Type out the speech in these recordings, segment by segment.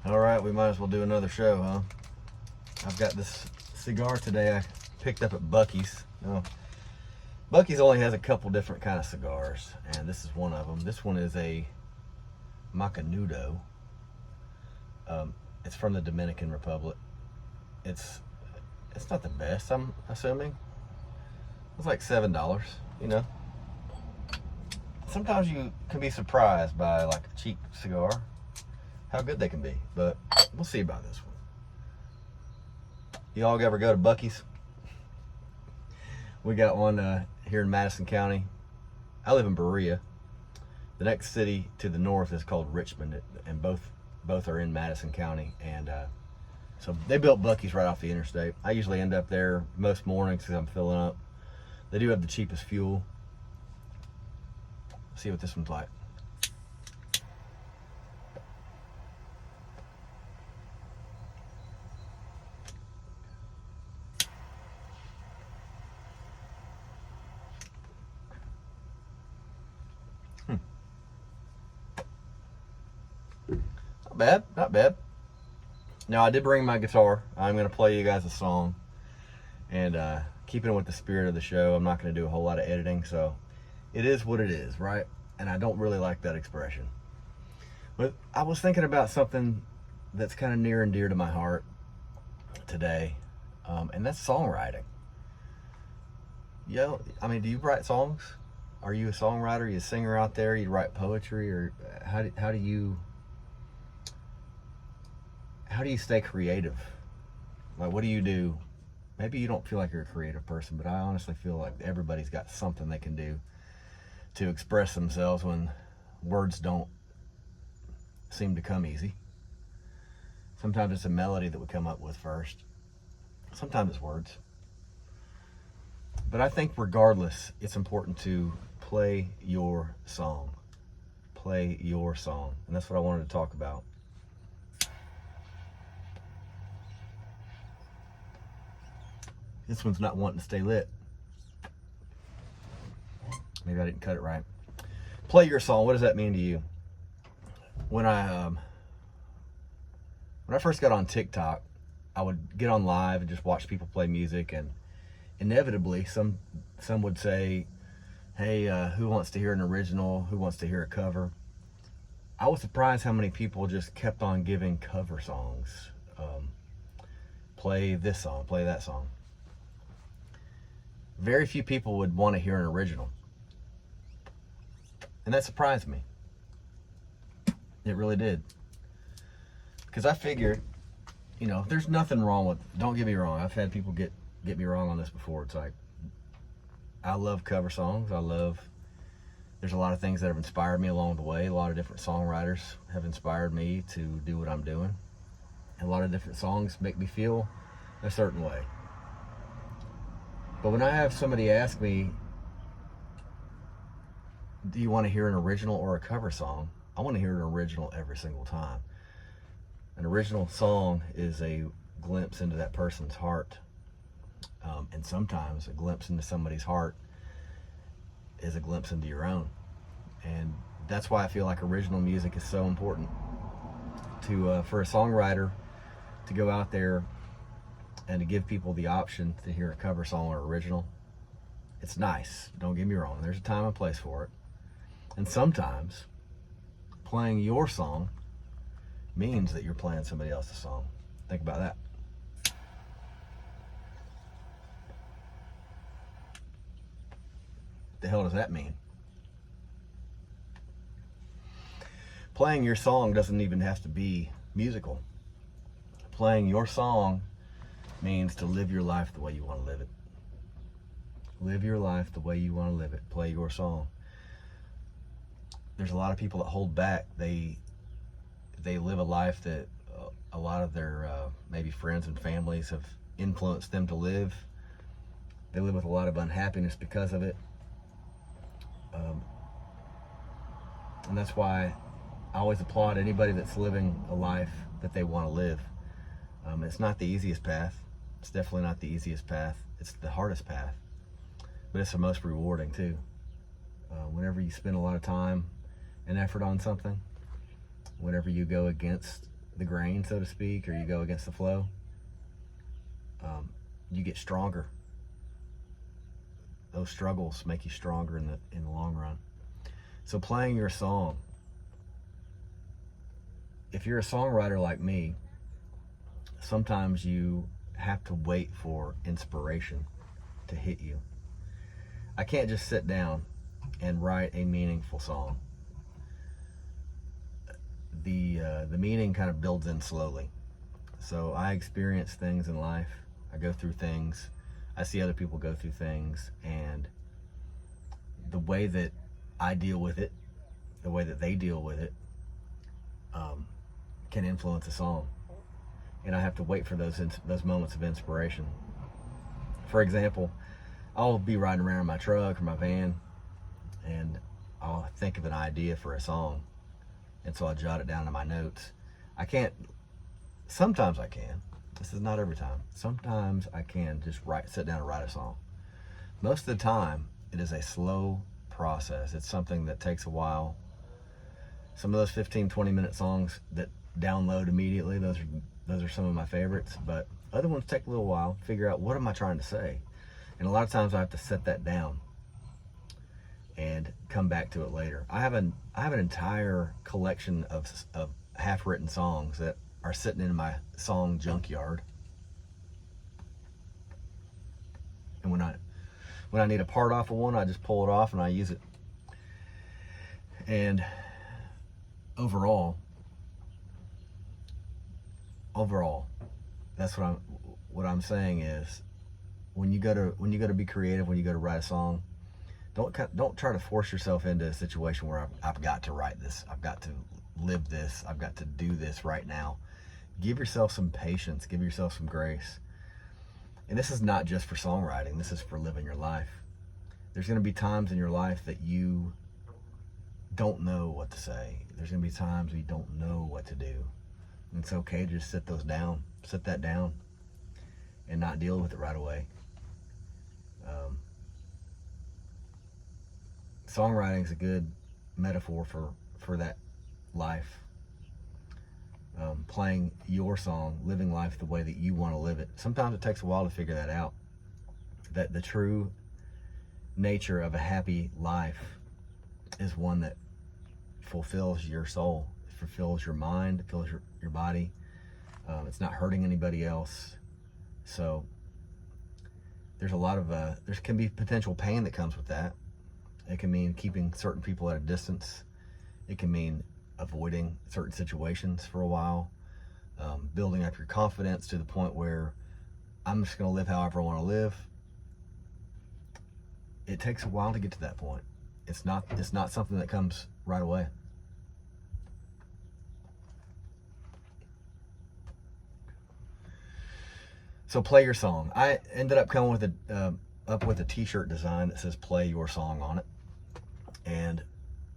All right, we might as well do another show, huh? I've got this cigar today I picked up at Buc-ee's. Buc-ee's only has a couple different kind of cigars, and this is one of them. This one is a Macanudo. It's from the Dominican Republic. It's not the best, I'm assuming. It's like $7, you know. Sometimes you can be surprised by like a cheap cigar, how good they can be, but we'll see about this one. Y'all ever go to Buc-ee's? We got one here in Madison County. I live in Berea. The next city to the north is called Richmond, and both are in Madison County. And so they built Buc-ee's right off the interstate. I usually end up there most mornings because I'm filling up. They do have the cheapest fuel. See what this one's like. Not bad, not bad. Now I did bring my guitar. I'm gonna play you guys a song, and keeping with the spirit of the show, I'm not gonna do a whole lot of editing, so it is what it is, right? And I don't really like that expression. But I was thinking about something that's kind of near and dear to my heart today, and that's songwriting. Yeah, I mean, do you write songs? Are you a songwriter? Are you a singer out there? You write poetry, or how do you stay creative? Like, what do you do? Maybe you don't feel like you're a creative person, but I honestly feel like everybody's got something they can do to express themselves when words don't seem to come easy. Sometimes it's a melody that we come up with first. Sometimes it's words. But I think regardless, it's important to play your song. Play your song. And that's what I wanted to talk about. This one's not wanting to stay lit. Maybe I didn't cut it right. Play your song. What does that mean to you? When I first got on TikTok, I would get on live and just watch people play music, and inevitably some would say, hey, who wants to hear an original? Who wants to hear a cover? I was surprised how many people just kept on giving cover songs. Play this song, play that song. Very few people would want to hear an original. And that surprised me. It really did. Because I figured, you know, there's nothing wrong with, don't get me wrong, I've had people get me wrong on this before. It's like, I love cover songs. There's a lot of things that have inspired me along the way. A lot of different songwriters have inspired me to do what I'm doing. And a lot of different songs make me feel a certain way. But when I have somebody ask me, do you want to hear an original or a cover song? I want to hear an original every single time. An original song is a glimpse into that person's heart. And sometimes a glimpse into somebody's heart is a glimpse into your own. And that's why I feel like original music is so important. For a songwriter to go out there and to give people the option to hear a cover song or original, it's nice. Don't get me wrong. There's a time and place for it. And sometimes playing your song means that you're playing somebody else's song. Think about that. What the hell does that mean? Playing your song doesn't even have to be musical. Playing your song means to live your life the way you want to live it. Live your life the way you want to live it. Play your song. There's a lot of people that hold back. They live a life that a lot of their maybe friends and families have influenced them to live. They live with a lot of unhappiness because of it. And that's why I always applaud anybody that's living a life that they want to live. It's not the easiest path. It's definitely not the easiest path. It's the hardest path, but it's the most rewarding too. Whenever you spend a lot of time and effort on something, whenever you go against the grain, so to speak, or you go against the flow, you get stronger. Those struggles make you stronger in the long run. So playing your song, if you're a songwriter like me, sometimes you have to wait for inspiration to hit you. I can't just sit down and write a meaningful song. The meaning kind of builds in slowly. So I experience things in life. I go through things. I see other people go through things, and the way that I deal with it, the way that they deal with it, can influence a song. And I have to wait for those moments of inspiration. For example, I'll be riding around in my truck or my van, and I'll think of an idea for a song, and so I'll jot it down in my notes. Sometimes I can. This is not every time. Sometimes I can just sit down and write a song. Most of the time, it is a slow process. It's something that takes a while. Some of those 15, 20-minute songs that download immediately, those are some of my favorites, but other ones take a little while, figure out what am I trying to say. And a lot of times I have to set that down and come back to it later. I have an entire collection of half-written songs that are sitting in my song junkyard. And when I need a part off of one, I just pull it off and I use it. And overall, that's what I'm saying is, when you go to be creative, when you go to write a song, don't try to force yourself into a situation where I've got to write this, I've got to live this, I've got to do this right now. Give yourself some patience, give yourself some grace. And this is not just for songwriting, this is for living your life. There's going to be times in your life that you don't know what to say. There's going to be times where you don't know what to do. And it's okay to just sit that down and not deal with it right away. Songwriting is a good metaphor for that life. Playing your song, living life the way that you want to live it. Sometimes it takes a while to figure that out. That the true nature of a happy life is one that fulfills your soul, it fulfills your mind, it fulfills your body. It's not hurting anybody else. So there's a lot of there can be potential pain that comes with that. It can mean keeping certain people at a distance. It can mean avoiding certain situations for a while, building up your confidence to the point where I'm just going to live however I want to live. It takes a while to get to that point. It's not something that comes right away. So play your song. I ended up coming with a t-shirt design that says "Play Your Song" on it, and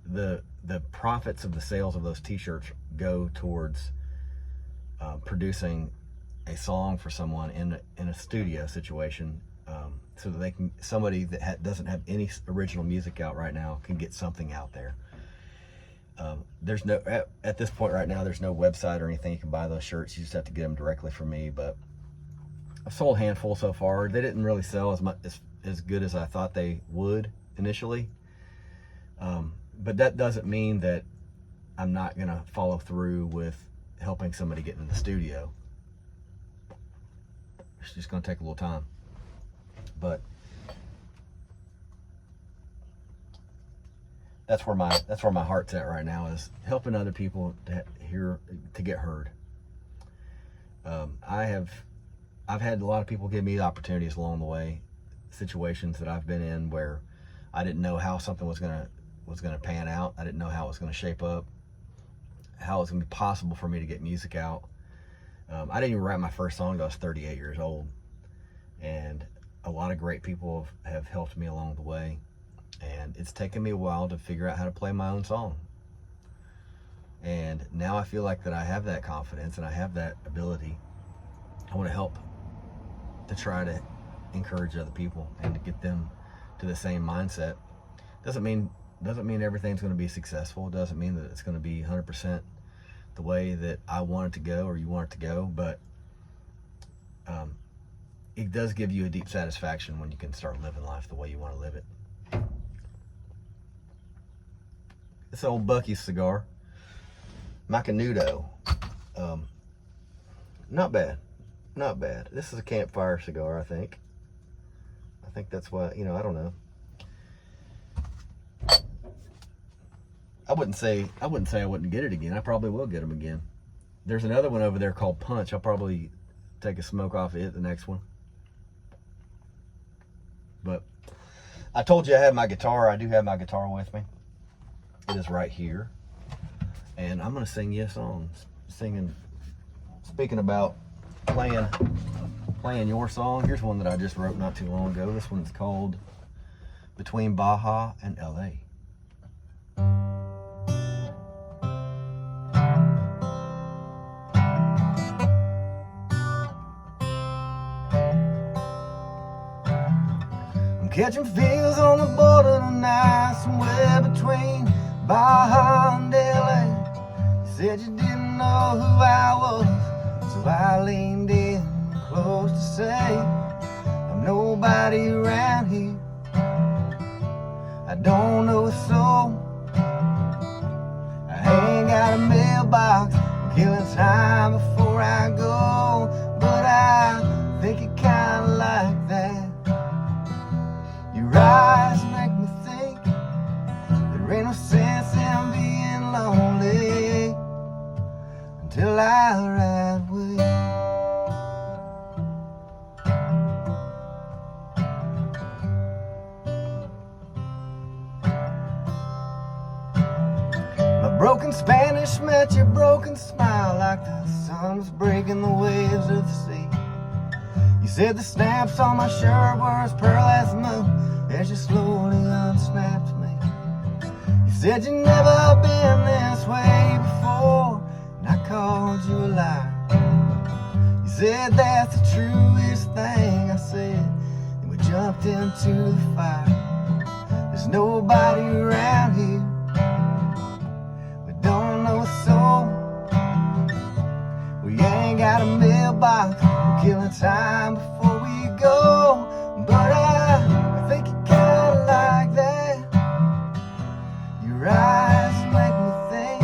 the profits of the sales of those t-shirts go towards producing a song for someone in a studio situation, so that somebody that doesn't have any original music out right now can get something out there. There's no at this point right now, there's no website or anything you can buy those shirts. You just have to get them directly from me. But I've sold a handful so far. They didn't really sell as good as I thought they would initially. But that doesn't mean that I'm not going to follow through with helping somebody get in the studio. It's just going to take a little time. But that's where my heart's at right now, is helping other people to get heard. I've had a lot of people give me opportunities along the way, situations that I've been in where I didn't know how something was gonna pan out. I didn't know how it was gonna shape up, how it was gonna be possible for me to get music out. I didn't even write my first song until I was 38 years old, and a lot of great people have helped me along the way, and it's taken me a while to figure out how to play my own song. And now I feel like that I have that confidence and I have that ability. I want to help to try to encourage other people and to get them to the same mindset. Doesn't mean everything's going to be successful. It doesn't mean that it's going to be 100% the way that I want it to go or you want it to go, but it does give you a deep satisfaction when you can start living life the way you want to live it. It's an old Bucky's cigar, Macanudo. Not bad, not bad. This is a campfire cigar, I think. I think that's why, you know, I don't know. I wouldn't say I wouldn't get it again. I probably will get them again. There's another one over there called Punch. I'll probably take a smoke off it the next one. But I told you I had my guitar. I do have my guitar with me. It is right here. And I'm going to sing you a song. Speaking about playing your song, here's one that I just wrote not too long ago. This one's called Between Baja and LA. I'm catching feels on the border tonight, somewhere between Baja and LA. You said you didn't know who I was, so I leaned in close to say I'm nobody around here. I don't know a soul. I ain't got a mailbox. I'm killing time before I go, but I think you kinda like that. Your eyes make me think there ain't no sense in being lonely until I ride with you. My broken Spanish met your broken smile like the sun was breaking the waves of the sea. You said the snaps on my shirt were as pearl as the moon as you slowly unsnapped me. You said you'd never been this way before, and I called you a liar. You said that's the truest thing I said, and we jumped into the fire. There's nobody around here. We don't know a soul. We ain't got a mailbox. We're killing time before we go, but I think you kinda like that. Your eyes make me think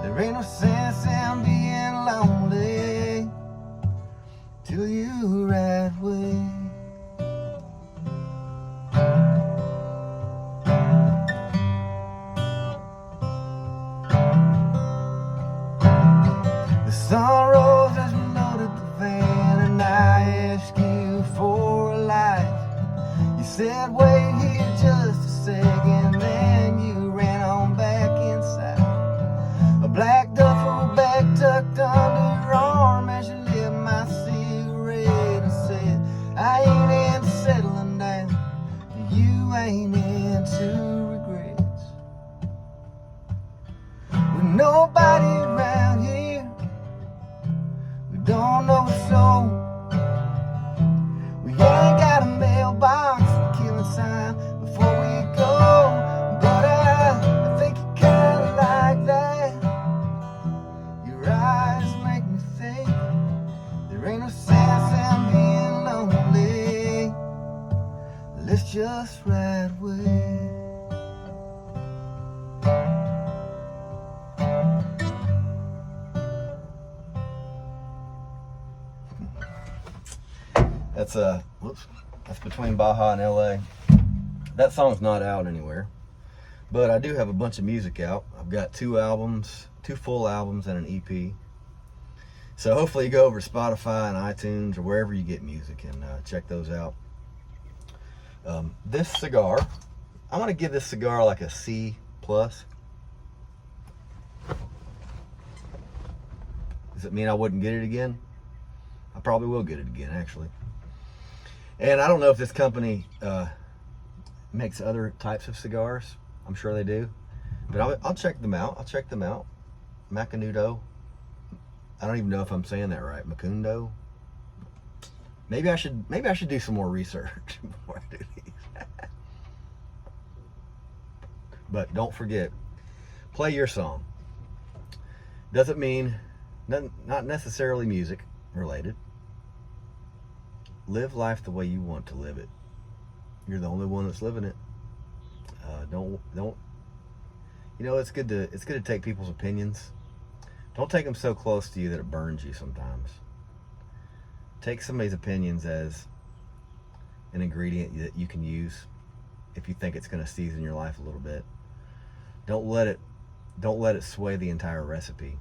there ain't no sense in being lonely till you ride with. The sun rose as we loaded the van, and I asked you for a light. You said wait here just a second, then you ran on back inside. A black duffel bag tucked under your arm as you lit my cigarette and said, I ain't into settling down, you ain't into regrets. With nobody around here, we don't know a soul. We ain't got a mailbox, we're killing time before we go, but I think you kinda like that. Your eyes make me think there ain't no sense in being lonely. Let's just ride with. That's Between Baja and LA. That song's not out anywhere, but I do have a bunch of music out. I've got 2 albums, 2 full albums and an EP. So hopefully you go over to Spotify and iTunes or wherever you get music and check those out. This cigar, I'm gonna give this cigar like a C+. Does it mean I wouldn't get it again? I probably will get it again, actually. And I don't know if this company makes other types of cigars. I'm sure they do, but I'll check them out. Macanudo. I don't even know if I'm saying that right. Macanudo. Maybe I should do some more research before I do these. But don't forget, play your song. Doesn't mean, not necessarily music related. Live life the way you want to live it. You're the only one that's living it. Don't. You know, it's good to take people's opinions. Don't take them so close to you that it burns you sometimes. Take somebody's opinions as an ingredient that you can use if you think it's going to season your life a little bit. Don't let it sway the entire recipe.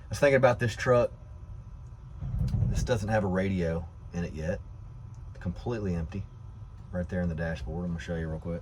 I was thinking about this truck. This doesn't have a radio in it yet. Completely empty. Right there in the dashboard. I'm going to show you real quick.